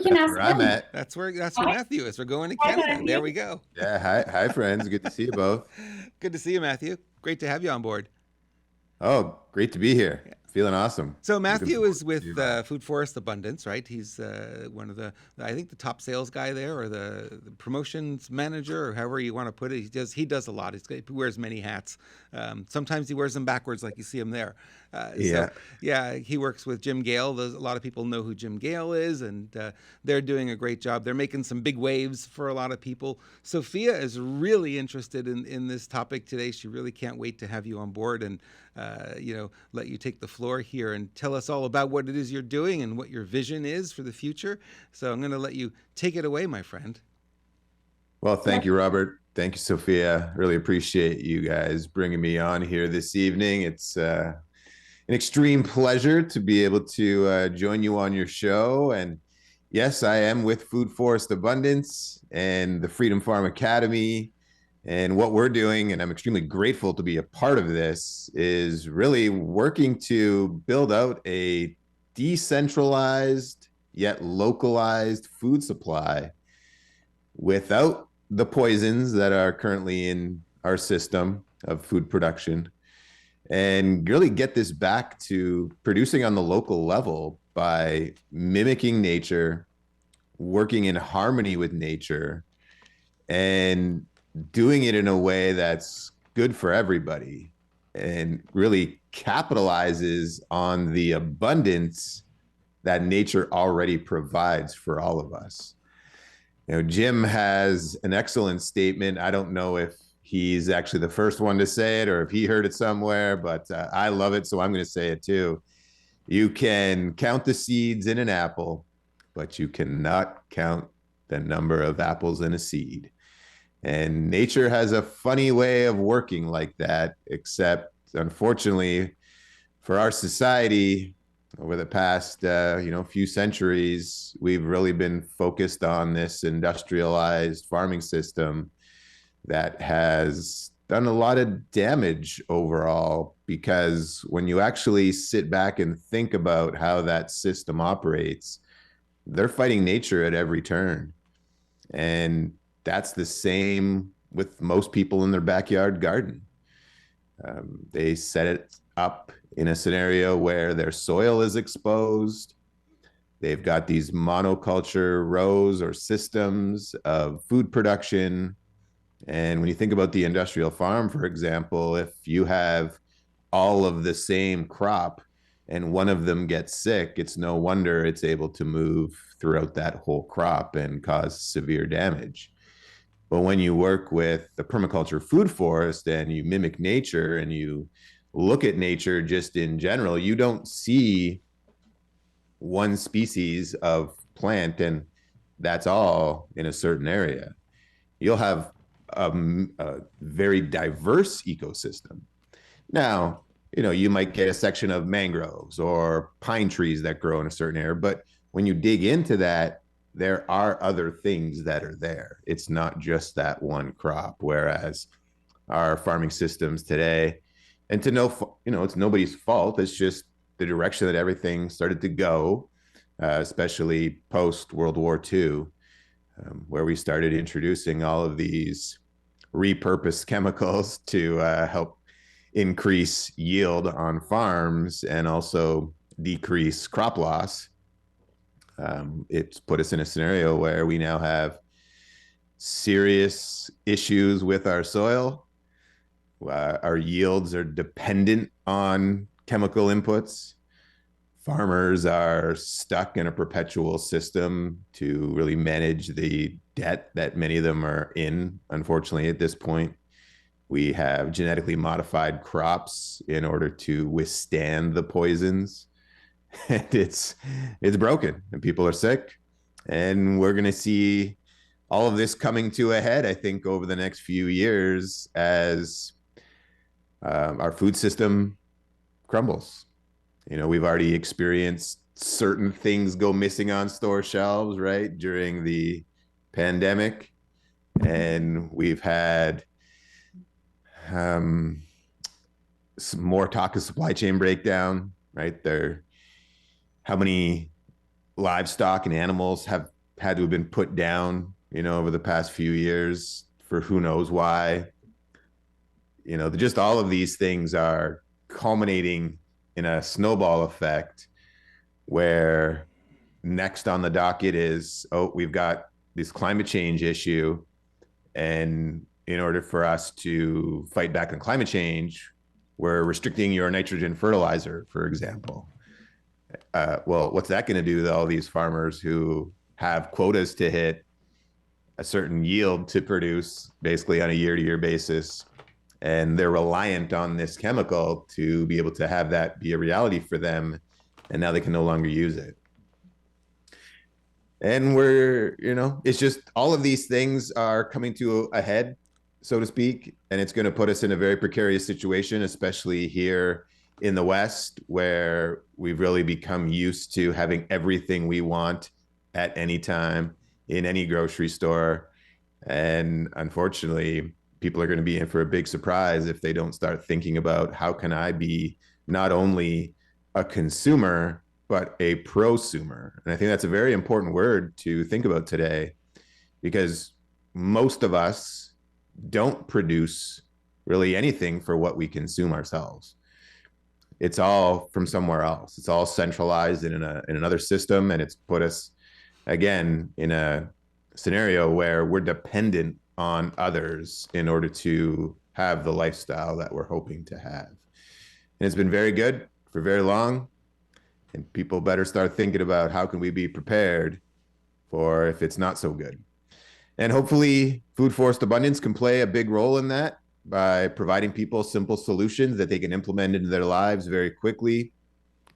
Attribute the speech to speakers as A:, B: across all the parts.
A: can
B: That's
A: ask
B: where I'm
A: him.
B: at.
C: That's where
A: Hi.
C: Matthew is. We're going to
A: Hi,
C: Canada.
A: Matthew.
C: There we go.
B: Yeah. Hi, friends. Good to see you both.
C: Good to see you, Matthew. Great to have you on board.
B: Oh, great to be here. Feeling awesome.
C: So
B: Looking
C: Matthew
B: forward
C: is with
B: to,
C: Food Forest Abundance, right? He's one of I think, the top sales guy there, or the promotions manager, or however you want to put it. He does a lot. He wears many hats. Sometimes he wears them backwards, like you see him there. So
B: yeah.
C: yeah, he works with Jim Gale. A lot of people know who Jim Gale is, and they're doing a great job. They're making some big waves for a lot of people. Sophia is really interested in this topic today. She really can't wait to have you on board and let you take the floor here and tell us all about what it is you're doing and what your vision is for the future. So I'm going to let you take it away, my friend.
B: Well, thank you, Robert. Thank you, Sophia. Really appreciate you guys bringing me on here this evening. It's an extreme pleasure to be able to join you on your show. And yes, I am with Food Forest Abundance and the Freedom Farm Academy. And what we're doing, and I'm extremely grateful to be a part of this, is really working to build out a decentralized yet localized food supply without the poisons that are currently in our system of food production, and really get this back to producing on the local level by mimicking nature, working in harmony with nature, and doing it in a way that's good for everybody and really capitalizes on the abundance that nature already provides for all of us. Jim has an excellent statement. I don't know if he's actually the first one to say it or if he heard it somewhere, but I love it, so I'm going to say it too. You can count the seeds in an apple, but you cannot count the number of apples in a seed. And nature has a funny way of working like that, except unfortunately for our society over the past few centuries, we've really been focused on this industrialized farming system that has done a lot of damage overall, because when you actually sit back and think about how that system operates, they're fighting nature at every turn. And that's the same with most people in their backyard garden. They set it up in a scenario where their soil is exposed. They've got these monoculture rows or systems of food production. And when you think about the industrial farm, for example, if you have all of the same crop and one of them gets sick, it's no wonder it's able to move throughout that whole crop and cause severe damage. But when you work with the permaculture food forest and you mimic nature and you look at nature just in general, you don't see one species of plant and that's all in a certain area. You'll have a very diverse ecosystem. Now, you might get a section of mangroves or pine trees that grow in a certain area, but when you dig into that, there are other things that are there. It's not just that one crop, whereas our farming systems today, and it's nobody's fault. It's just the direction that everything started to go, especially post World War II, where we started introducing all of these repurposed chemicals to help increase yield on farms and also decrease crop loss. It's put us in a scenario where we now have serious issues with our soil. Our yields are dependent on chemical inputs. Farmers are stuck in a perpetual system to really manage the debt that many of them are in, unfortunately, at this point. We have genetically modified crops in order to withstand the poisons. And it's broken and people are sick, and we're going to see all of this coming to a head, I think, over the next few years as our food system crumbles. We've already experienced certain things go missing on store shelves, right, during the pandemic, and we've had some more talk of supply chain breakdown, right? How many livestock and animals have had to have been put down, over the past few years for who knows why. Just all of these things are culminating in a snowball effect where next on the docket is, oh, we've got this climate change issue. And in order for us to fight back on climate change, we're restricting your nitrogen fertilizer, for example. Well, what's that going to do to all these farmers who have quotas to hit, a certain yield to produce basically on a year-to-year basis? And they're reliant on this chemical to be able to have that be a reality for them. And now they can no longer use it. And it's just all of these things are coming to a head, so to speak. And it's going to put us in a very precarious situation, especially here in the West, where we've really become used to having everything we want at any time in any grocery store. And unfortunately, people are going to be in for a big surprise if they don't start thinking about, how can I be not only a consumer, but a prosumer? And I think that's a very important word to think about today, because most of us don't produce really anything for what we consume ourselves. It's all from somewhere else. It's all centralized in another system, and it's put us again in a scenario where we're dependent on others in order to have the lifestyle that we're hoping to have. And it's been very good for very long. And people better start thinking about, how can we be prepared for if it's not so good? And hopefully food forest abundance can play a big role in that by providing people simple solutions that they can implement into their lives very quickly.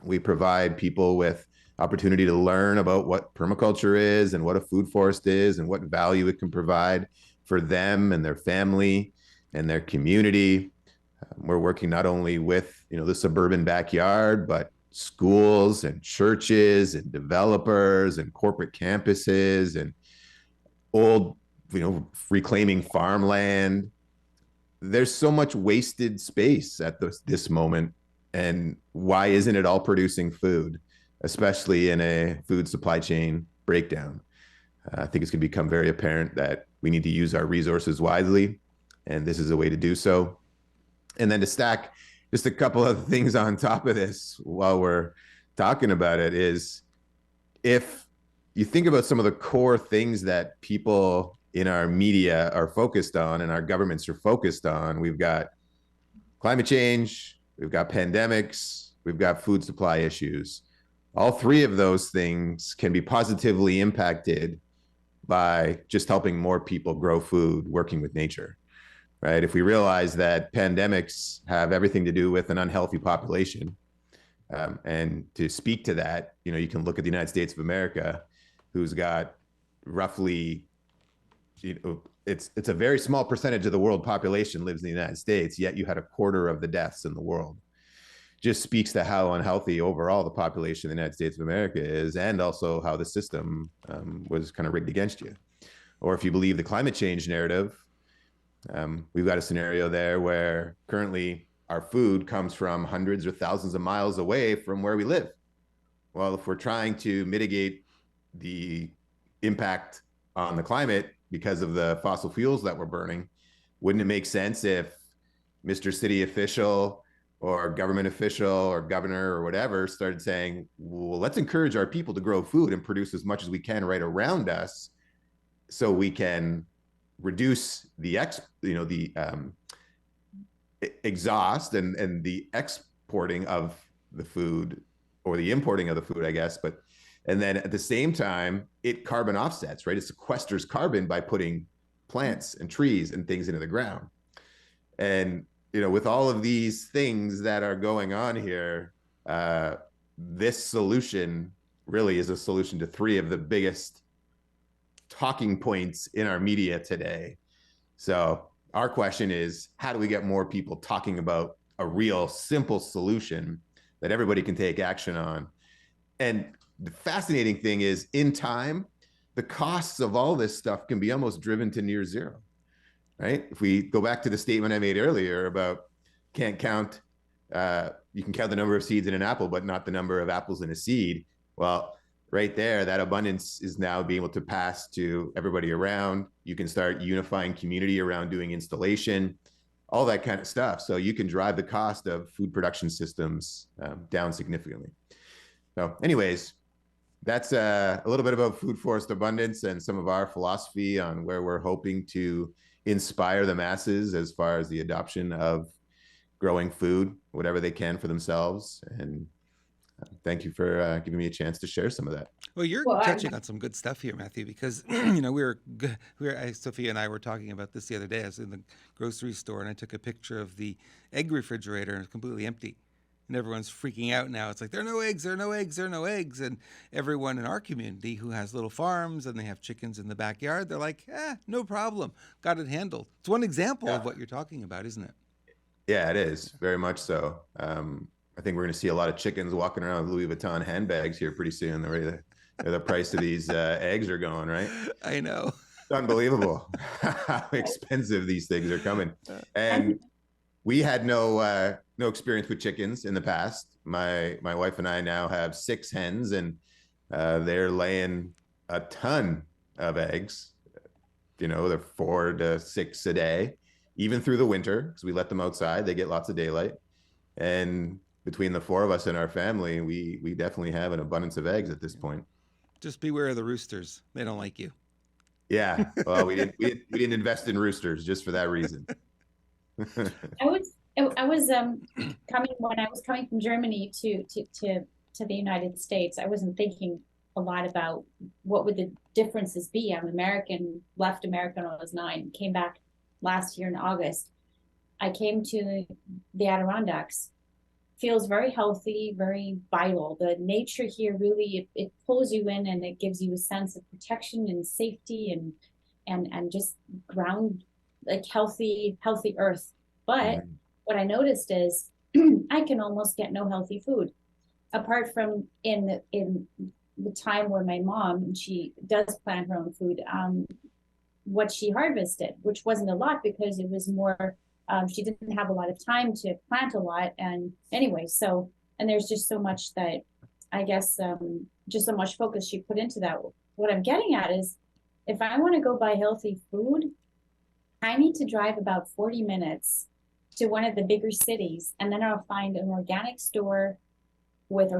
B: We provide people with opportunity to learn about what permaculture is and what a food forest is and what value it can provide for them and their family and their community. We're working not only with, the suburban backyard, but schools and churches and developers and corporate campuses and old, reclaiming farmland. There's so much wasted space at this moment. And why isn't it all producing food, especially in a food supply chain breakdown? I think it's going to become very apparent that we need to use our resources wisely, and this is a way to do so. And then to stack just a couple of things on top of this while we're talking about it is, if you think about some of the core things that people in our media are focused on and our governments are focused on, we've got climate change, we've got pandemics, we've got food supply issues. All three of those things can be positively impacted by just helping more people grow food, working with nature, right? If we realize that pandemics have everything to do with an unhealthy population, and to speak to that, you can look at the United States of America, who's got roughly, it's a very small percentage of the world population lives in the United States, yet you had a quarter of the deaths in the world. Just speaks to how unhealthy overall the population of the United States of America is, and also how the system was kind of rigged against you. Or if you believe the climate change narrative, we've got a scenario there where currently our food comes from hundreds or thousands of miles away from where we live. Well, if we're trying to mitigate the impact on the climate because of the fossil fuels that we're burning, wouldn't it make sense if Mr. City official or government official or governor or whatever started saying, well, let's encourage our people to grow food and produce as much as we can right around us, so we can reduce the exhaust and the exporting of the food, or the importing of the food, I guess. And then at the same time, it carbon offsets, right? It sequesters carbon by putting plants and trees and things into the ground. And, with all of these things that are going on here, this solution really is a solution to three of the biggest talking points in our media today. So our question is, how do we get more people talking about a real simple solution that everybody can take action on? And the fascinating thing is, in time, the costs of all this stuff can be almost driven to near zero, right? If we go back to the statement I made earlier about you can count the number of seeds in an apple, but not the number of apples in a seed. Well, right there, that abundance is now being able to pass to everybody around. You can start unifying community around doing installation, all that kind of stuff. So you can drive the cost of food production systems down significantly. So anyways, that's a little bit about food forest abundance and some of our philosophy on where we're hoping to inspire the masses as far as the adoption of growing food, whatever they can for themselves. And thank you for giving me a chance to share some of that.
C: Well, you're
A: Well,
C: touching on some good stuff here, Matthew, because Sophia and I were talking about this the other day. I was in the grocery store and I took a picture of the egg refrigerator and it's completely empty. And everyone's freaking out now. It's like, there are no eggs, there are no eggs, there are no eggs. And everyone in our community who has little farms and they have chickens in the backyard, they're like, no problem, got it handled. It's one example of what you're talking about, isn't it?
B: Yeah, it is very much so. I think we're going to see a lot of chickens walking around with Louis Vuitton handbags here pretty soon. The price of these eggs are going, right?
C: I know.
B: It's unbelievable how expensive these things are coming. And we had no experience with chickens in the past. My wife and I now have 6 hens, and they're laying a ton of eggs. They're 4 to 6 a day, even through the winter, because we let them outside. They get lots of daylight. And between the 4 of us in our family, we definitely have an abundance of eggs at this point.
C: Just beware of the roosters. They don't like you.
B: Yeah. Well, we didn't invest in roosters just for that reason.
A: I was coming when I was coming from Germany to the United States. I wasn't thinking a lot about what would the differences be. I'm American, left America when I was 9, came back last year in August. I came to the Adirondacks. Feels very healthy, very vital. The nature here really it pulls you in, and it gives you a sense of protection and safety and just ground, like healthy earth. But what I noticed is I can almost get no healthy food, apart from in the time where my mom, she does plant her own food, what she harvested, which wasn't a lot because it was more. She didn't have a lot of time to plant a lot. And anyway, and there's just so much that I guess, just so much focus she put into that. What I'm getting at is if I want to go buy healthy food, I need to drive about 40 minutes to one of the bigger cities. And then I'll find an organic store with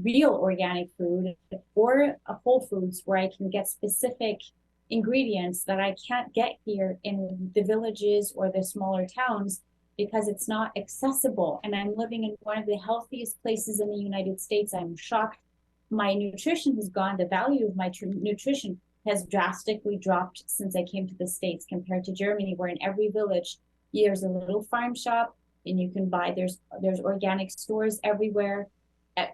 A: real organic food, or a Whole Foods where I can get specific ingredients that I can't get here in the villages or the smaller towns because it's not accessible. And I'm living in one of the healthiest places in the United States. I'm shocked. My nutrition has gone. The value of my nutrition has drastically dropped since I came to the States compared to Germany, where in every village there's a little farm shop and you can buy, there's organic stores everywhere.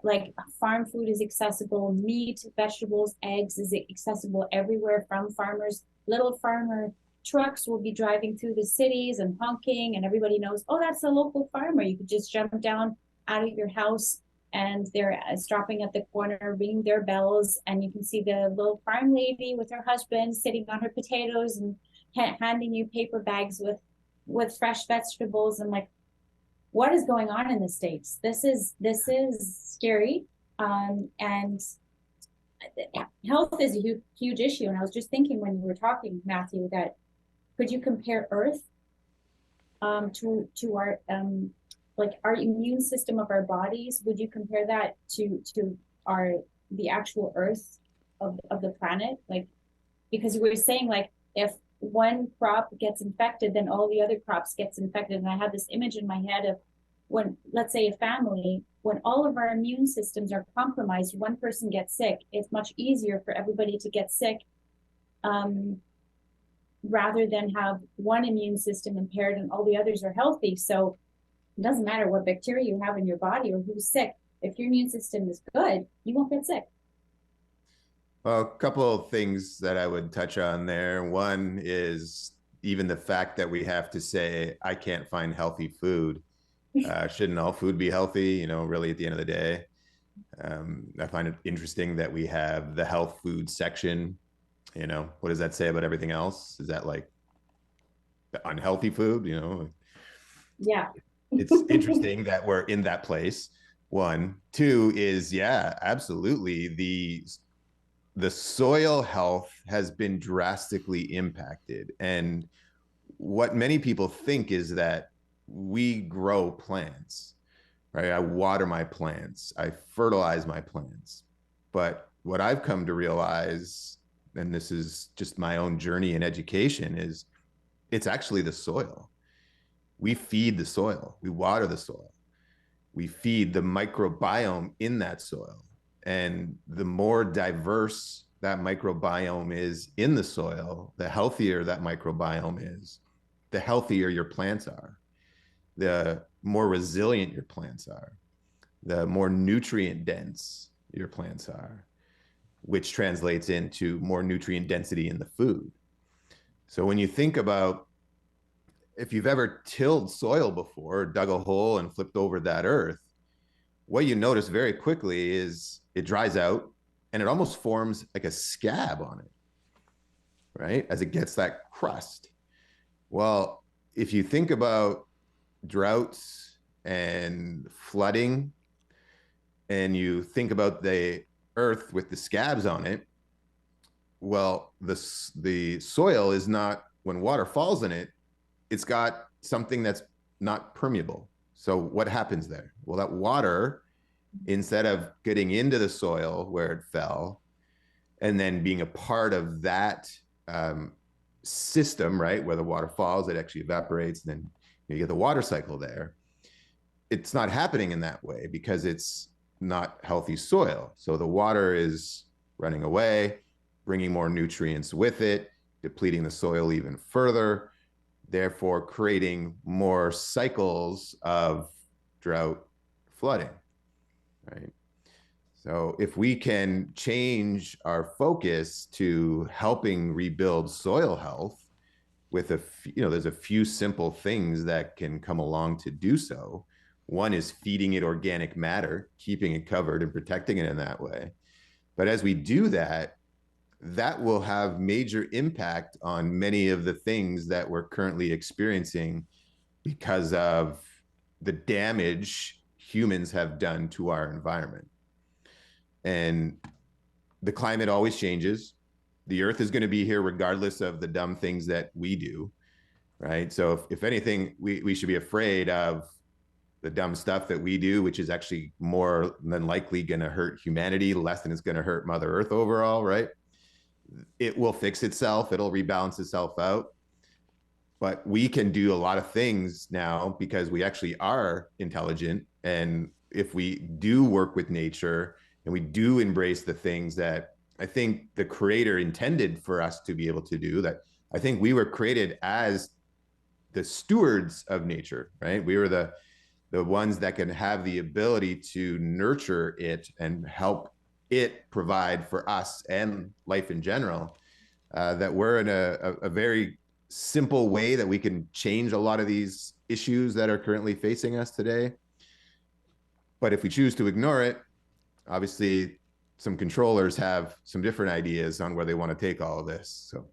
A: Like farm food is accessible, meat, vegetables, eggs is accessible everywhere from farmers. Little farmer trucks will be driving through the cities and honking, and everybody knows, oh, that's a local farmer. You could just jump down out of your house and they're stopping at the corner, ringing their bells, and you can see the little farm lady with her husband sitting on her potatoes and handing you paper bags with fresh vegetables. And like, what is going on in the States? This is scary, and health is a huge issue. And I was just thinking when you were talking, Matthew, that could you compare Earth to our like our immune system of our bodies? Would you compare that to the actual Earth of the planet? Like, because we were saying, like, if one crop gets infected, then all the other crops gets infected. And I had this image in my head of when, let's say, a family, when all of our immune systems are compromised, one person gets sick, it's much easier for everybody to get sick, rather than have one immune system impaired and all the others are healthy. So it doesn't matter what bacteria you have in your body or who's sick. If your immune system is good, you won't get sick.
B: Well, a couple of things that I would touch on there. One is even the fact that we have to say, I can't find healthy food. Shouldn't all food be healthy? Really at the end of the day. I find it interesting that we have the health food section. What does that say about everything else? Is that like the unhealthy food?
A: Yeah.
B: It's interesting that we're in that place. One. Two is, yeah, absolutely. The the soil health has been drastically impacted. And what many people think is that we grow plants, right? I water my plants, I fertilize my plants. But what I've come to realize, and this is just my own journey in education, is it's actually the soil. We feed the soil, we water the soil, we feed the microbiome in that soil. And the more diverse that microbiome is in the soil, the healthier that microbiome is, the healthier your plants are, the more resilient your plants are, the more nutrient dense your plants are, which translates into more nutrient density in the food. So when you think about, if you've ever tilled soil before, dug a hole and flipped over that earth, what you notice very quickly is it dries out and it almost forms like a scab on it, right? As it gets that crust. Well, if you think about droughts and flooding, and you think about the earth with the scabs on it, well, the soil is not, when water falls in it, it's got something that's not permeable. So what happens there? Well, that water, instead of getting into the soil where it fell and then being a part of that system, right, where the water falls, it actually evaporates, and then you get the water cycle there. It's not happening in that way because it's not healthy soil. So the water is running away, bringing more nutrients with it, depleting the soil even further, therefore creating more cycles of drought, flooding, right? So if we can change our focus to helping rebuild soil health with there's a few simple things that can come along to do so. One is feeding it organic matter, keeping it covered and protecting it in that way. But as we do that, that will have major impact on many of the things that we're currently experiencing because of the damage humans have done to our environment. And the climate always changes. The earth is going to be here regardless of the dumb things that we do, right? So if anything, we should be afraid of the dumb stuff that we do, which is actually more than likely going to hurt humanity less than it's going to hurt Mother Earth overall, right? It will fix itself. It'll rebalance itself out. But we can do a lot of things now because we actually are intelligent. And if we do work with nature and we do embrace the things that I think the Creator intended for us to be able to do, that I think we were created as the stewards of nature, right? We were the ones that can have the ability to nurture it and help it provide for us and life in general, that we're in a very simple way that we can change a lot of these issues that are currently facing us today. But if we choose to ignore it, obviously some controllers have some different ideas on where they want to take all of this. So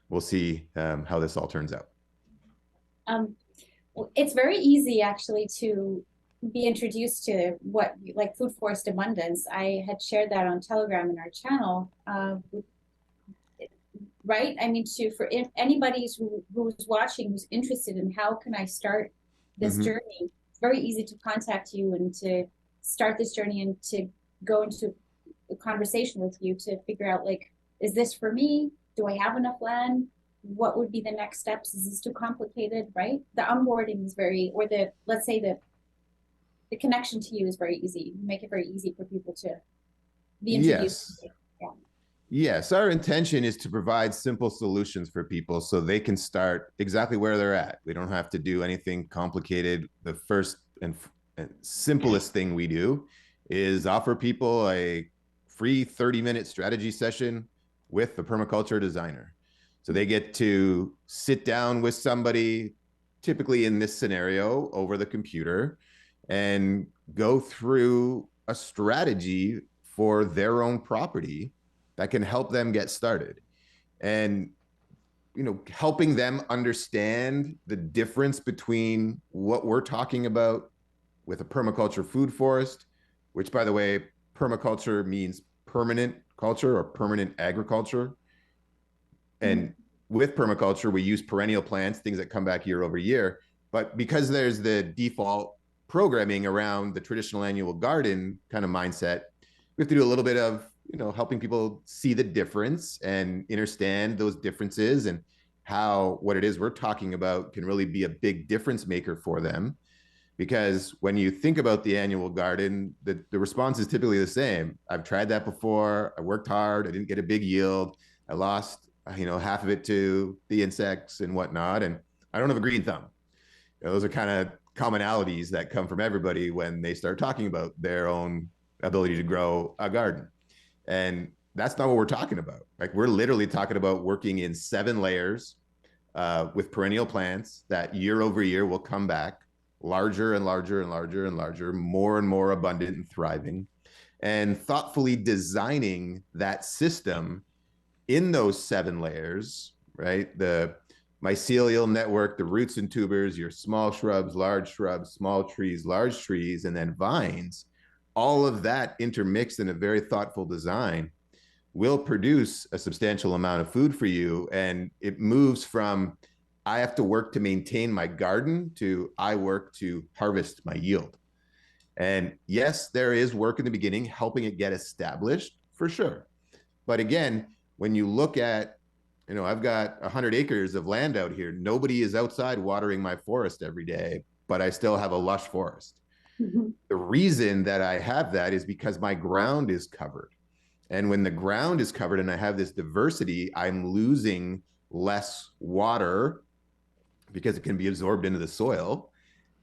B: we'll see how this all turns out.
A: Well, it's very easy actually to be introduced to what, like food forest abundance. I had shared that on Telegram in our channel, right? I mean, for anybody who's watching, who's interested in how can I start this journey, it's very easy to contact you and to start this journey and to go into a conversation with you to figure out, like, is this for me? Do I have enough land? What would be the next steps? Is this too complicated, right? The onboarding is let's say the connection to you is very easy. You make it very easy for people to be introduced.
B: Yes. Yes, our intention is to provide simple solutions for people so they can start exactly where they're at. We don't have to do anything complicated. The first and simplest thing we do is offer people a free 30-minute strategy session with the permaculture designer. So they get to sit down with somebody, typically in this scenario, over the computer, and go through a strategy for their own property that can help them get started. And, helping them understand the difference between what we're talking about with a permaculture food forest, which, by the way, permaculture means permanent culture or permanent agriculture. And with permaculture, we use perennial plants, things that come back year over year. But because there's the default programming around the traditional annual garden kind of mindset, we have to do a little bit of, helping people see the difference and understand those differences and how what it is we're talking about can really be a big difference maker for them. Because when you think about the annual garden, the response is typically the same. I've tried that before. I worked hard. I didn't get a big yield. I lost, half of it to the insects and whatnot. And I don't have a green thumb. Those are kind of commonalities that come from everybody when they start talking about their own ability to grow a garden. And that's not what we're talking about. Like, we're literally talking about working in 7 layers with perennial plants that year over year will come back larger and larger and larger and larger, more and more abundant and thriving, and thoughtfully designing that system in those 7 layers, right? The mycelial network, the roots and tubers, your small shrubs, small trees, large trees, and then vines, all of that intermixed in a very thoughtful design will produce a substantial amount of food for you. And it moves from, I have to work to maintain my garden, to I work to harvest my yield. And yes, there is work in the beginning, helping it get established, for sure. But again, when you look at, I've got 100 acres of land out here. Nobody is outside watering my forest every day, but I still have a lush forest. Mm-hmm. The reason that I have that is because my ground is covered. And when the ground is covered and I have this diversity, I'm losing less water because it can be absorbed into the soil,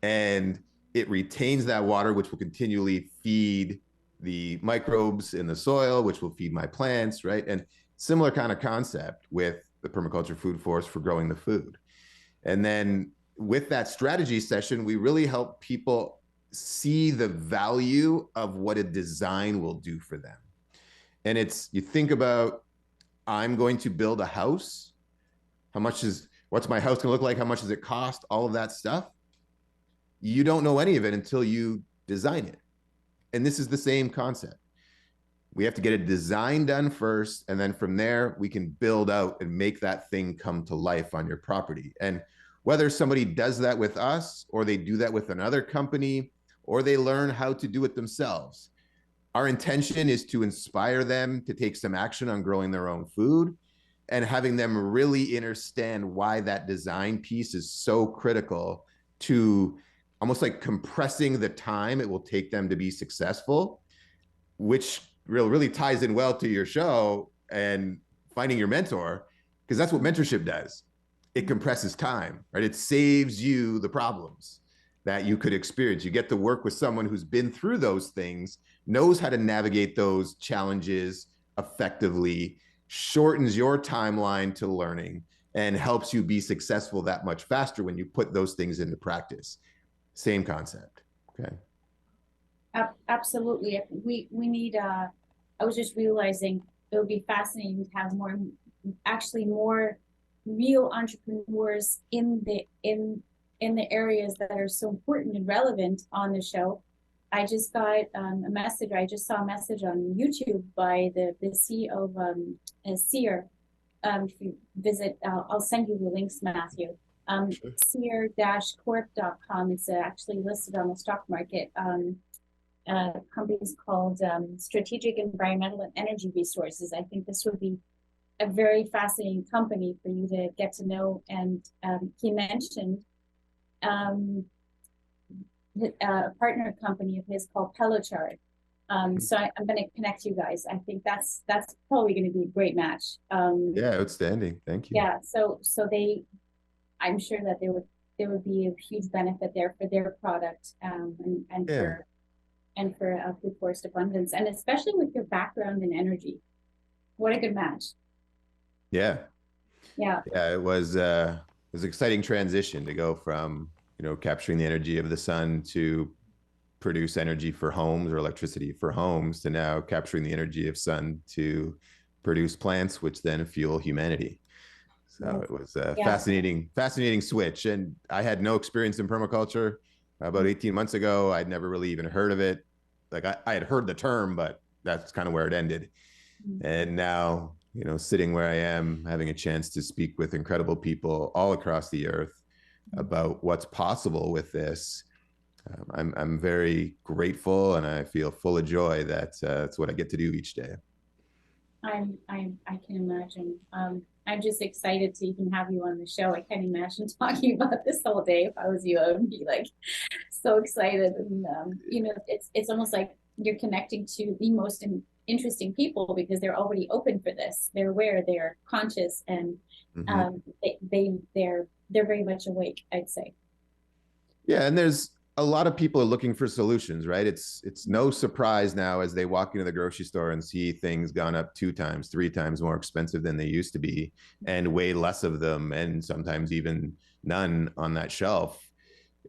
B: and it retains that water, which will continually feed the microbes in the soil, which will feed my plants, right? And similar kind of concept with the permaculture food forest for growing the food. And then with that strategy session, we really help people see the value of what a design will do for them. And you think about, I'm going to build a house. What's my house going to look like? How much does it cost? All of that stuff. You don't know any of it until you design it. And this is the same concept. We have to get a design done first, and then from there, we can build out and make that thing come to life on your property. And whether somebody does that with us, or they do that with another company, or they learn how to do it themselves, our intention is to inspire them to take some action on growing their own food, and having them really understand why that design piece is so critical to almost like compressing the time it will take them to be successful, which really ties in well to your show and finding your mentor, because that's what mentorship does. It compresses time, right? It saves you the problems that you could experience. You get to work with someone who's been through those things, knows how to navigate those challenges effectively, shortens your timeline to learning, and helps you be successful that much faster when you put those things into practice. Same concept. Okay.
A: Absolutely. We need, I was just realizing it would be fascinating to have more real entrepreneurs in the areas that are so important and relevant on the show. I just got a message. I just saw a message on YouTube by the CEO of Sear. If you visit, I'll send you the links, Matthew. Sure. Sear-corp.com. It's actually listed on the stock market. Company is called Strategic Environmental and Energy Resources. I think this would be a very fascinating company for you to get to know. And he mentioned a partner company of his called Pelochard. So I'm going to connect you guys. I think that's probably going to be a great match.
B: Yeah, outstanding. Thank you.
A: Yeah, so I'm sure that there would be a huge benefit there for their product, and for food forest abundance, and especially with your background in energy. What a good match.
B: Yeah. It was an exciting transition to go from capturing the energy of the sun to produce energy for homes or electricity for homes, to now capturing the energy of sun to produce plants, which then fuel humanity. So it was a fascinating switch. And I had no experience in permaculture. About 18 months ago, I'd never really even heard of it. Like I had heard the term, but that's kind of where it ended. And now, sitting where I am, having a chance to speak with incredible people all across the earth about what's possible with this. I'm very grateful, and I feel full of joy that that's what I get to do each day.
A: I can imagine. I'm just excited to even have you on the show. I can't imagine talking about this all day. If I was you, I would be like so excited. And it's almost like you're connecting to the most interesting people because they're already open for this. They're aware, they're conscious, and they're very much awake, I'd say.
B: Yeah, and there's a lot of people are looking for solutions, right? It's no surprise now as they walk into the grocery store and see things gone up 2 times, 3 times more expensive than they used to be, and way less of them, and sometimes even none on that shelf.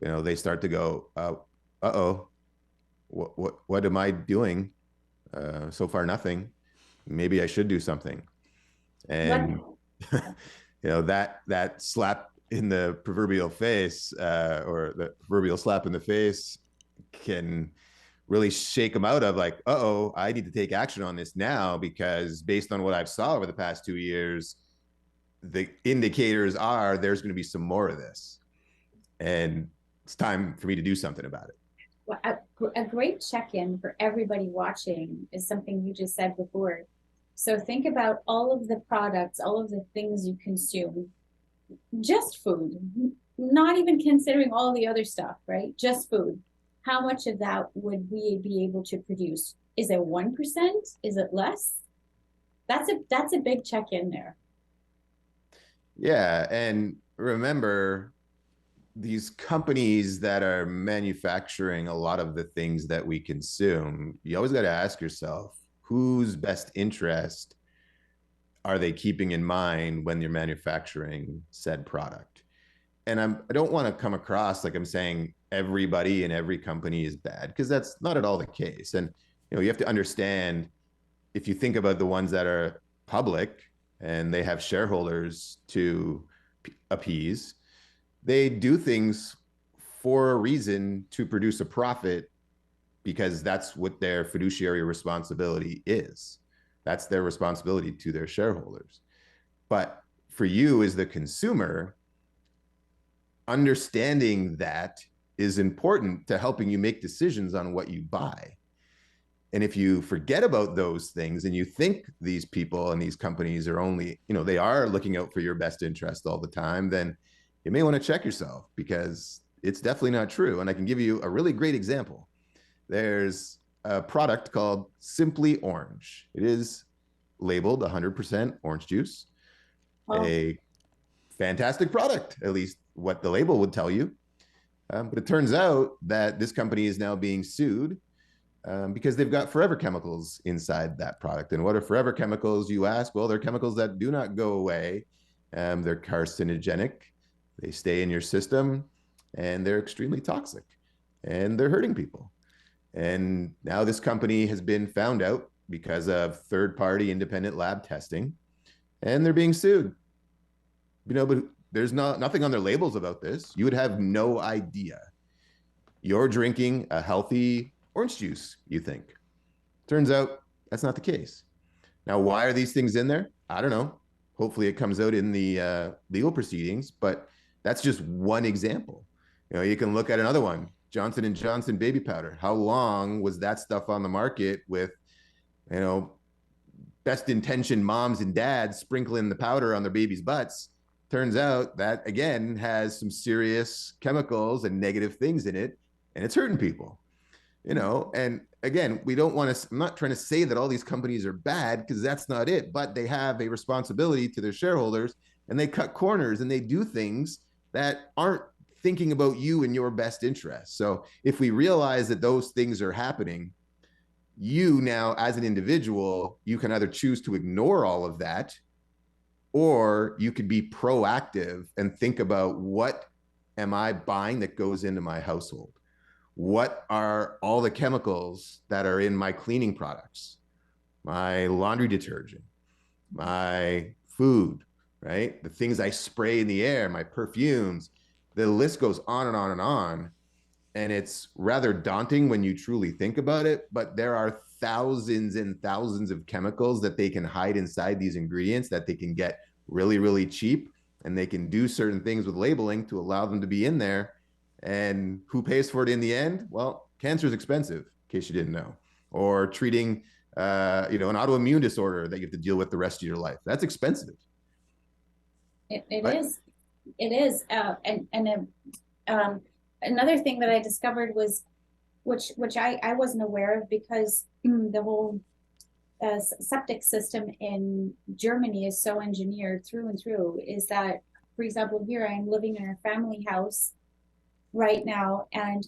B: They start to go, uh-oh, what am I doing? So far, nothing. Maybe I should do something. And that slap in the proverbial face, or the proverbial slap in the face, can really shake them out of like, uh-oh, I need to take action on this now, because based on what I've saw over the past 2 years, the indicators are there's going to be some more of this, and it's time for me to do something about it.
A: Well, a great check-in for everybody watching is something you just said before. So think about all of the products, all of the things you consume, just food, not even considering all the other stuff, right? Just food. How much of that would we be able to produce? Is it 1%? Is it less? That's a big check-in there.
B: Yeah, and remember, these companies that are manufacturing a lot of the things that we consume, you always got to ask yourself, whose best interest are they keeping in mind when you're manufacturing said product? And I don't want to come across like I'm saying everybody in every company is bad, because that's not at all the case. And you have to understand, if you think about the ones that are public and they have shareholders to appease, they do things for a reason, to produce a profit, because that's what their fiduciary responsibility is. That's their responsibility to their shareholders. But for you as the consumer, understanding that is important to helping you make decisions on what you buy. And if you forget about those things and you think these people and these companies are only, they are looking out for your best interest all the time, then you may want to check yourself, because it's definitely not true. And I can give you a really great example. There's a product called Simply Orange. It is labeled 100% orange juice. Oh. A fantastic product, at least what the label would tell you. But it turns out that this company is now being sued because they've got forever chemicals inside that product. And what are forever chemicals, you ask? Well, they're chemicals that do not go away. They're carcinogenic. They stay in your system, and they're extremely toxic, and they're hurting people. And now this company has been found out because of third-party independent lab testing, and they're being sued. But there's nothing on their labels about this. You would have no idea. You're drinking a healthy orange juice, you think. Turns out that's not the case. Now, why are these things in there? I don't know. Hopefully it comes out in the legal proceedings, but that's just one example. You can look at another one, Johnson & Johnson baby powder. How long was that stuff on the market with, best intentioned moms and dads sprinkling the powder on their babies' butts? Turns out that, again, has some serious chemicals and negative things in it, and it's hurting people. And again, I'm not trying to say that all these companies are bad, because that's not it, but they have a responsibility to their shareholders, and they cut corners and they do things that aren't thinking about you and your best interest. So if we realize that those things are happening, you now as an individual, you can either choose to ignore all of that, or you could be proactive and think about, what am I buying that goes into my household? What are all the chemicals that are in my cleaning products, my laundry detergent, my food, right? The things I spray in the air, my perfumes. The list goes on and on and on. And it's rather daunting when you truly think about it, but there are thousands and thousands of chemicals that they can hide inside these ingredients that they can get really, really cheap. And they can do certain things with labeling to allow them to be in there. And who pays for it in the end? Well, cancer is expensive, in case you didn't know. Or treating, an autoimmune disorder that you have to deal with the rest of your life. That's expensive.
A: It is. It is. Another thing that I discovered was, which I wasn't aware of, because the whole septic system in Germany is so engineered through and through, is that, for example, here I'm living in a family house right now, and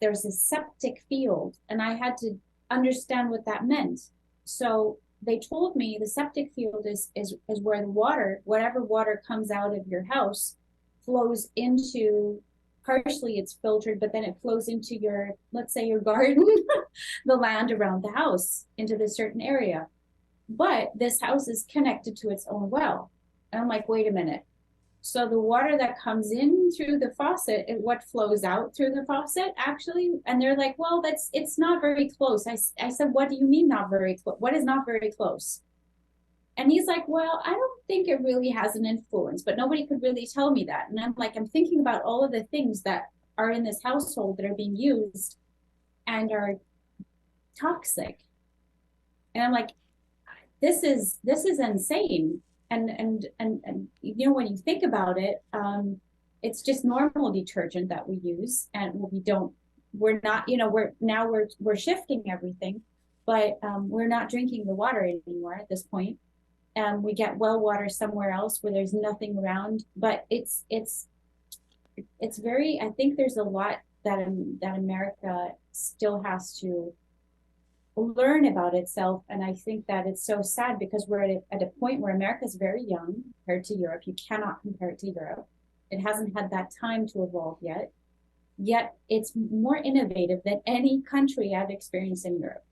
A: there's a septic field, and I had to understand what that meant. So they told me the septic field is where the water, whatever water comes out of your house, flows into, partially it's filtered, but then it flows into your, let's say your garden, the land around the house, into this certain area. But this house is connected to its own well. And I'm like, wait a minute. So the water that comes in through the faucet, what flows out through the faucet actually? And they're like, well, it's not very close. I said, what do you mean not very close? What is not very close? And he's like, well, I don't think it really has an influence, but nobody could really tell me that. And I'm like, I'm thinking about all of the things that are in this household that are being used and are toxic. And I'm like, this is insane. And when you think about it, it's just normal detergent that we use, and we're not, we're shifting everything, but we're not drinking the water anymore at this point. We get well water somewhere else where there's nothing around, but it's very, I think there's a lot that America still has to learn about itself. And I think that it's so sad, because we're at a point where America is very young compared to Europe. You cannot compare it to Europe. It hasn't had that time to evolve yet it's more innovative than any country I've experienced in Europe.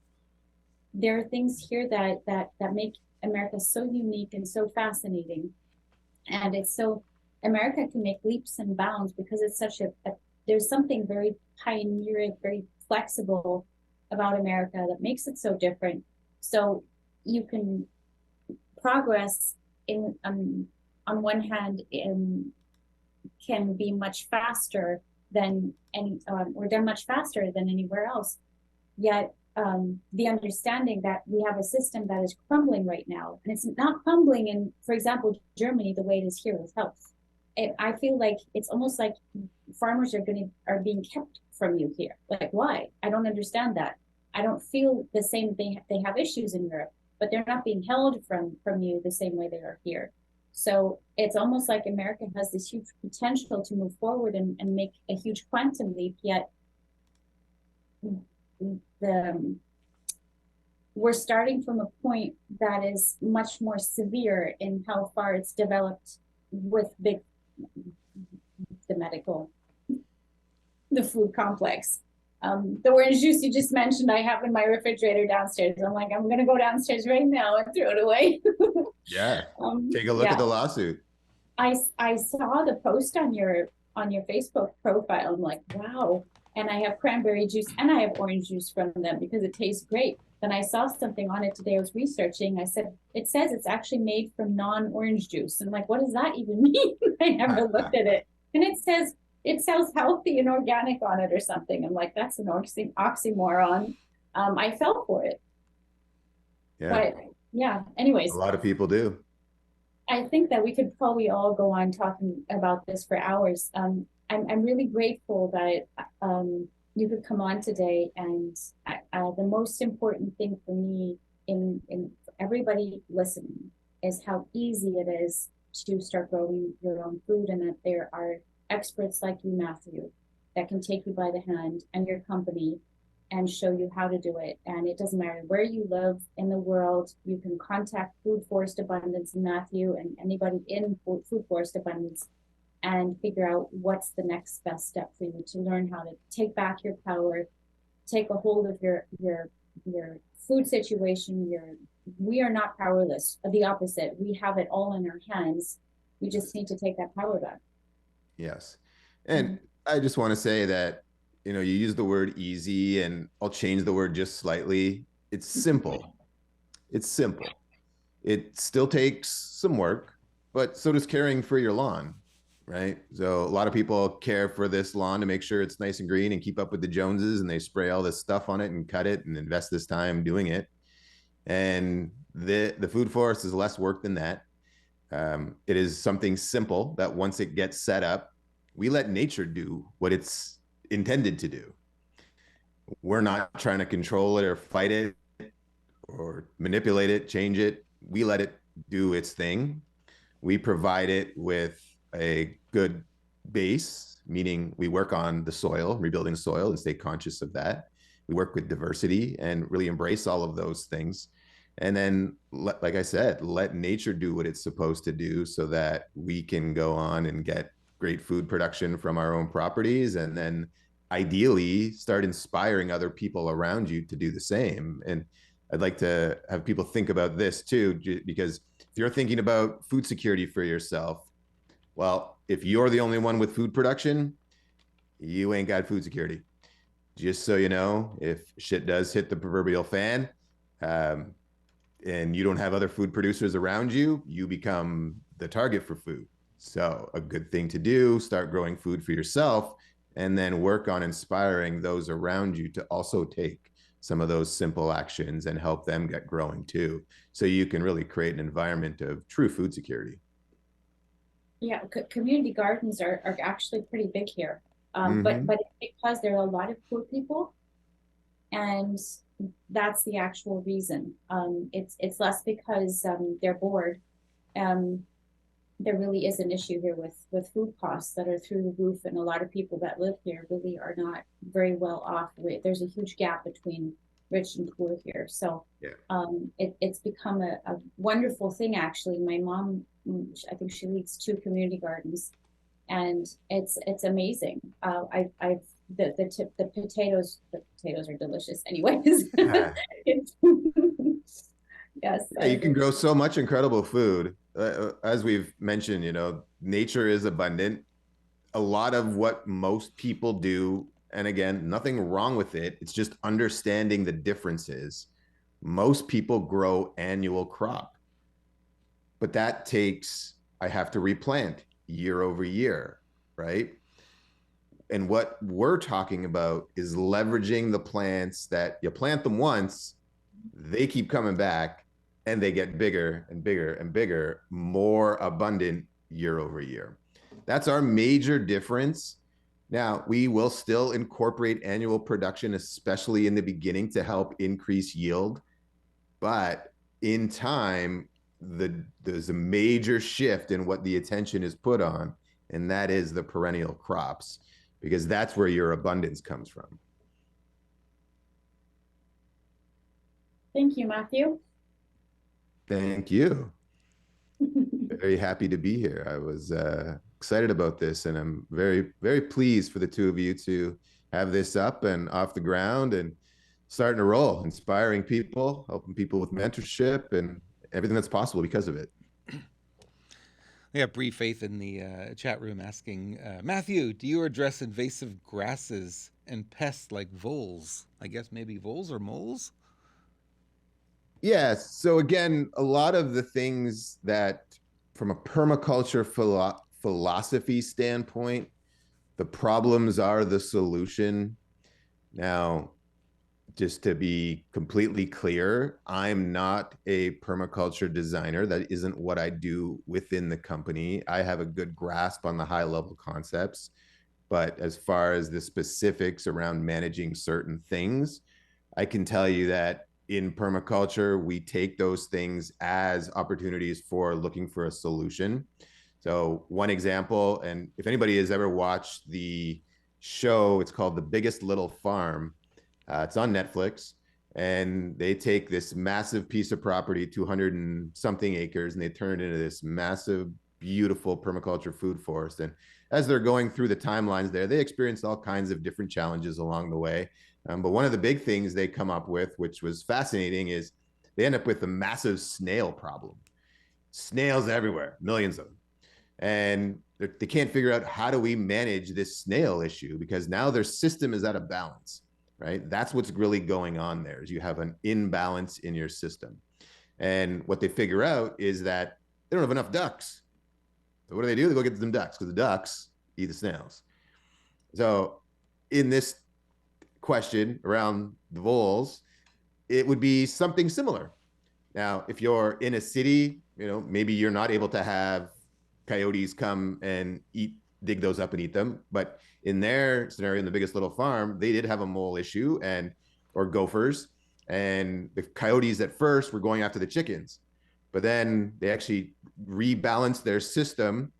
A: There are things here that make America so unique and so fascinating. And America can make leaps and bounds because it's such there's something very pioneering, very flexible about America that makes it so different. So you can progress on one hand can be much faster than much faster than anywhere else. Yet the understanding that we have a system that is crumbling right now, and it's not crumbling in, for example, Germany the way it is here with health. I feel like it's almost like farmers are being kept from you here. Like, why? I don't understand that. I don't feel the same thing. They have issues in Europe, but they're not being held from you the same way they are here. So it's almost like America has this huge potential to move forward and make a huge quantum leap, yet we're starting from a point that is much more severe in how far it's developed with the food complex. The orange juice you just mentioned, I have in my refrigerator downstairs. I'm like, I'm gonna go downstairs right now and throw it away.
B: Yeah, take a look at the lawsuit.
A: I saw the post on your Facebook profile. I'm like, wow. And I have cranberry juice and I have orange juice from them because it tastes great. Then I saw something on it today. I was researching. I said, it says it's actually made from non-orange juice. And I'm like, what does that even mean? I never looked at it. And it says healthy and organic on it or something. I'm like, that's an oxymoron. I fell for it.
B: Yeah.
A: But yeah, anyways.
B: A lot of people do.
A: I think that we could probably all go on talking about this for hours. I'm really grateful that you could come on today. And the most important thing for me in everybody listening is how easy it is to start growing your own food, and that there are experts like you, Matthew, that can take you by the hand and your company and show you how to do it. And it doesn't matter where you live in the world, you can contact Food Forest Abundance and Matthew and anybody in Food Forest Abundance and figure out what's the next best step for you to learn how to take back your power, take a hold of your food situation. We are not powerless. The opposite. We have it all in our hands. We just need to take that power back.
B: Yes. And I just want to say that, you use the word easy, and I'll change the word just slightly. It's simple. It's simple. It still takes some work, but so does caring for your lawn, right? So a lot of people care for this lawn to make sure it's nice and green and keep up with the Joneses, and they spray all this stuff on it and cut it and invest this time doing it. And the food forest is less work than that. It is something simple that once it gets set up, we let nature do what it's intended to do. We're not trying to control it or fight it or manipulate it, change it. We let it do its thing. We provide it with a good base, meaning we work on the soil, rebuilding soil, and stay conscious of that. We work with diversity and really embrace all of those things. And then, like I said, let nature do what it's supposed to do so that we can go on and get great food production from our own properties, and then ideally start inspiring other people around you to do the same. And I'd like to have people think about this too, because if you're thinking about food security for yourself, well, if you're the only one with food production, you ain't got food security. Just so you know, if shit does hit the proverbial fan, and you don't have other food producers around you, you become the target for food. So a good thing to do, start growing food for yourself, and then work on inspiring those around you to also take some of those simple actions and help them get growing too. So you can really create an environment of true food security.
A: Yeah, community gardens are actually pretty big here. But it's because there are a lot of poor people, and that's the actual reason. It's less because they're bored. There really is an issue here with food costs that are through the roof, and a lot of people that live here really are not very well off. There's a huge gap between rich and poor here. So it's become a wonderful thing, actually. My mom, I think she leads 2 community gardens, and it's amazing. The potatoes are delicious anyways. Yes.
B: Yeah, you can grow so much incredible food. As we've mentioned, nature is abundant. A lot of what most people do, and again, nothing wrong with it, it's just understanding the differences. Most people grow annual crop, but that takes, I have to replant year over year, right? And what we're talking about is leveraging the plants that you plant them once, they keep coming back, and they get bigger and bigger and bigger, more abundant year over year. That's our major difference. Now, we will still incorporate annual production, especially in the beginning, to help increase yield. But in time, there's a major shift in what the attention is put on, and that is the perennial crops, because that's where your abundance comes from.
A: Thank you, Matthew.
B: Thank you. Very happy to be here. I was excited about this, and I'm very, very pleased for the 2 of you to have this up and off the ground and starting to roll, inspiring people, helping people with mentorship and everything that's possible because of it.
C: We got Bree Faith in the chat room asking, Matthew, do you address invasive grasses and pests like voles? I guess maybe voles or moles?
B: Yes. So again, a lot of the things that from a permaculture philosophy standpoint, the problems are the solution. Now, just to be completely clear, I'm not a permaculture designer. That isn't what I do within the company. I have a good grasp on the high level concepts, but as far as the specifics around managing certain things, I can tell you that in permaculture, we take those things as opportunities for looking for a solution. So one example, and if anybody has ever watched the show, it's called The Biggest Little Farm. It's on Netflix, and they take this massive piece of property, 200 and something acres, and they turn it into this massive, beautiful permaculture food forest. And as they're going through the timelines there, they experience all kinds of different challenges along the way. But one of the big things they come up with, which was fascinating, is they end up with a massive snail problem. Snails everywhere, millions of them. And they can't figure out, how do we manage this snail issue? Because now their system is out of balance, right? That's what's really going on there, is you have an imbalance in your system. And what they figure out is that they don't have enough ducks. So what do? They go get them ducks, because the ducks eat the snails. So in this question around the voles, it would be something similar. Now, if you're in a city, maybe you're not able to have coyotes come and dig those up and eat them. But in their scenario, in the Biggest Little Farm, they did have a mole issue or gophers. And the coyotes at first were going after the chickens, but then they actually rebalanced their system,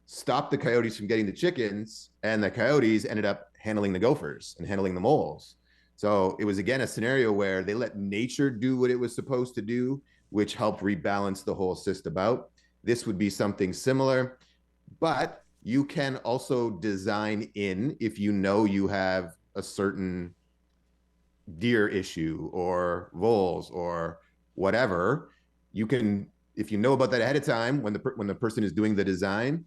B: stopped the coyotes from getting the chickens, and the coyotes ended up handling the gophers and handling the moles. So it was, again, a scenario where they let nature do what it was supposed to do, which helped rebalance the whole system out. This would be something similar, but you can also design in, if you know you have a certain deer issue or voles or whatever, you can, if you know about that ahead of time, when the person is doing the design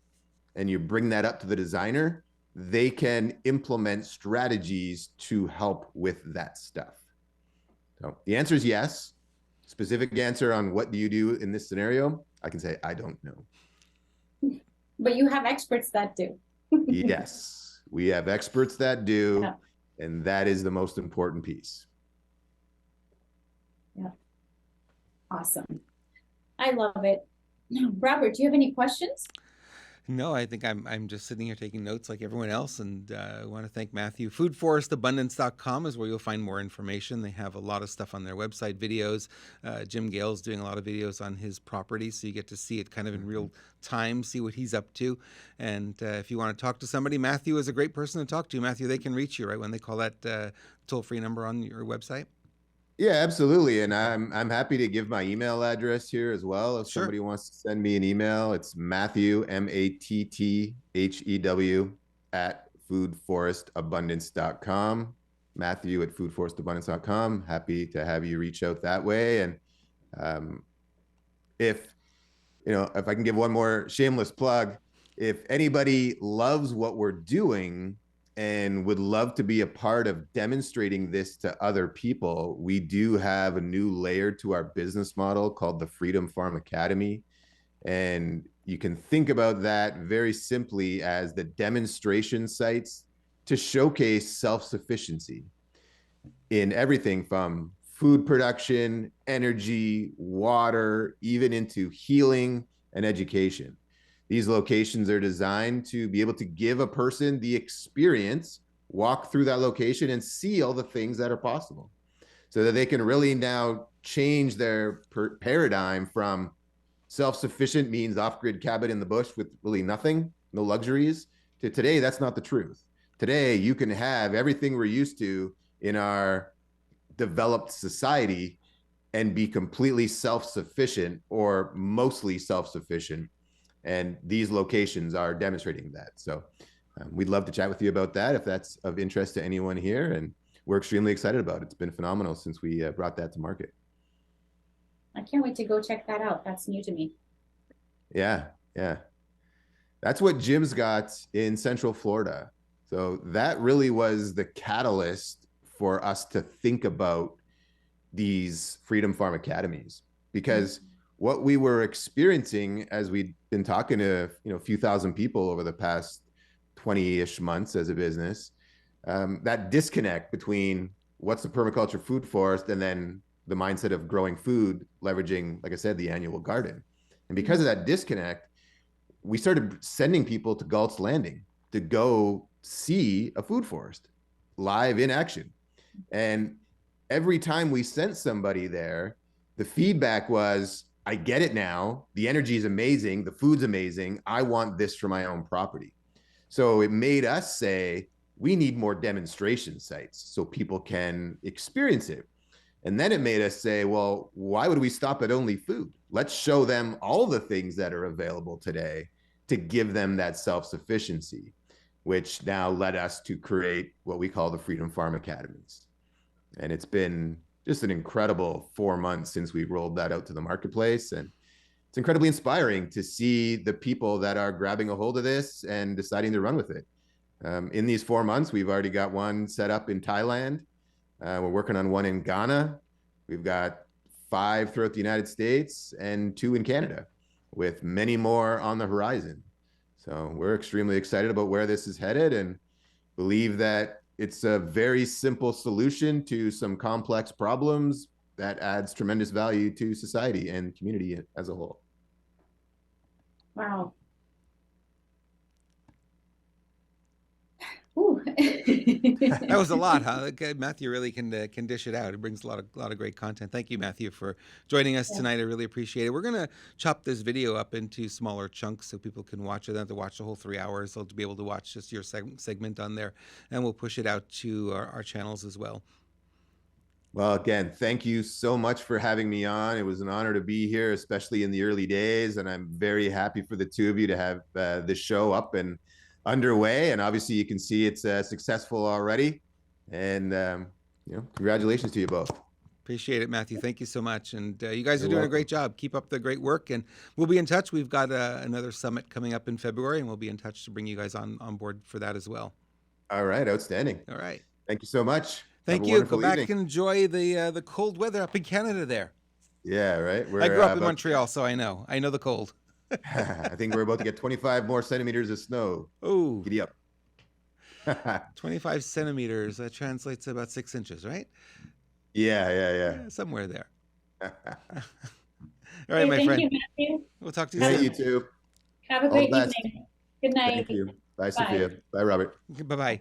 B: and you bring that up to the designer, they can implement strategies to help with that stuff. So the answer is yes. Specific answer on what do you do in this scenario, I can say I don't know.
A: But you have experts that do.
B: Yes, we have experts that do.
A: Yeah.
B: And that is the most important piece.
A: Yeah. Awesome. I love it. Robert, do you have any questions?
C: No, I think I'm just sitting here taking notes like everyone else, and I want to thank Matthew. Foodforestabundance.com is where you'll find more information. They have a lot of stuff on their website, videos. Jim Gale's doing a lot of videos on his property, so you get to see it kind of in real time, see what he's up to. And if you want to talk to somebody, Matthew is a great person to talk to. Matthew, they can reach you, right, when they call that toll-free number on your website?
B: Yeah, absolutely. And I'm happy to give my email address here as well. If
C: Sure.
B: somebody wants to send me an email, it's Matthew, MATTHEW @foodforestabundance.com. Matthew at foodforestabundance.com. Happy to have you reach out that way. And if I can give one more shameless plug, if anybody loves what we're doing and would love to be a part of demonstrating this to other people, we do have a new layer to our business model called the Freedom Farm Academy. And you can think about that very simply as the demonstration sites to showcase self-sufficiency in everything from food production, energy, water, even into healing and education. These locations are designed to be able to give a person the experience, walk through that location and see all the things that are possible, so that they can really now change their paradigm from self-sufficient means off-grid cabin in the bush with really nothing, no luxuries, to today, that's not the truth. Today, you can have everything we're used to in our developed society and be completely self-sufficient or mostly self-sufficient. And these locations are demonstrating that. So we'd love to chat with you about that if that's of interest to anyone here. And we're extremely excited about it. It's been phenomenal since we brought that to market.
A: I can't wait to go check that out. That's new to me.
B: Yeah. That's what Jim's got in Central Florida. So that really was the catalyst for us to think about these Freedom Farm Academies, because what we were experiencing as we'd been talking to a few thousand people over the past 20-ish months as a business, that disconnect between what's the permaculture food forest and then the mindset of growing food, leveraging, like I said, the annual garden. And because of that disconnect, we started sending people to Galt's Landing to go see a food forest live in action. And every time we sent somebody there, the feedback was, I get it now. The energy is amazing. The food's amazing. I want this for my own property. So it made us say, we need more demonstration sites so people can experience it. And then it made us say, well, why would we stop at only food? Let's show them all the things that are available today to give them that self-sufficiency, which now led us to create what we call the Freedom Farm Academies. And it's been just an incredible 4 months since we rolled that out to the marketplace. And it's incredibly inspiring to see the people that are grabbing a hold of this and deciding to run with it. In these 4 months, we've already got one set up in Thailand. We're working on one in Ghana. We've got 5 throughout the United States and 2 in Canada, with many more on the horizon. So we're extremely excited about where this is headed and believe that it's a very simple solution to some complex problems that adds tremendous value to society and community as a whole.
A: Wow. Ooh.
C: That was a lot, huh? Okay, Matthew really can dish it out. It brings a lot of great content. Thank you, Matthew, for joining us tonight. I really appreciate it. We're gonna chop this video up into smaller chunks so people can watch it. They don't have to watch the whole 3 hours. They'll be able to watch just your segment on there, and we'll push it out to our channels as well.
B: Well, again, thank you so much for having me on. It was an honor to be here, especially in the early days, and I'm very happy for the two of you to have this show up and underway. And obviously, you can see it's successful already. And congratulations to you both.
C: Appreciate it, Matthew. Thank you so much. And you guys are doing a great job. Keep up the great work, and we'll be in touch. We've got another summit coming up in February, and we'll be in touch to bring you guys on board for that as well.
B: All right, outstanding.
C: All right.
B: Thank you so much.
C: Thank you. Go back and enjoy the cold weather up in Canada there.
B: Yeah, right.
C: I grew up in Montreal, so I know the cold.
B: I think we're about to get 25 more centimeters of snow.
C: Oh,
B: giddy up.
C: 25 centimeters. That translates to about 6 inches, right?
B: Yeah.
C: Somewhere there. All right, my friend.
A: Thank you, Matthew.
C: We'll talk to you soon.
B: You too.
A: Have a great evening. Good night.
B: Thank you. Bye, Sophia. Bye, Robert.
C: Bye-bye.